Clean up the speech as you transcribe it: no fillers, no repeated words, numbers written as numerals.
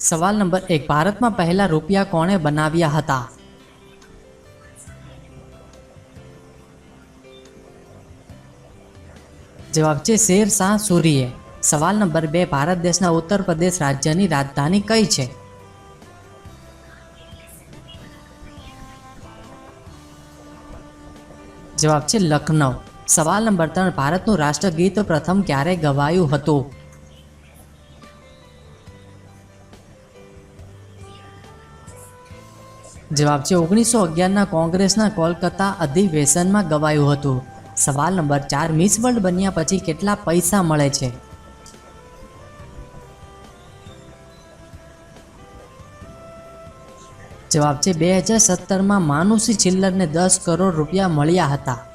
સવાલ નંબર 1, ભારતમાં પહેલા રૂપિયા કોણે બનાવ્યા હતા? જવાબ છે શેર શાહ સૂરીએ. સવાલ નંબર 2, ભારત દેશના ઉત્તર પ્રદેશ રાજ્યની રાજધાની કઈ છે? જવાબ છે લખનઉ. સવાલ નંબર 3, ભારતનું રાષ્ટ્રગીત પ્રથમ ક્યારે ગવાયું હતું? જવાબ છે 1911ના કોંગ્રેસના કોલકાતા અધિવેશનમાં ગવાયું હતું. સવાલ નંબર 4, મિસ વર્લ્ડ બન્યા પછી કેટલા પૈસા મળે છે? જવાબ છે 2017માં માનુષી છિલ્લરને 10 કરોડ રૂપિયા મળ્યા હતા.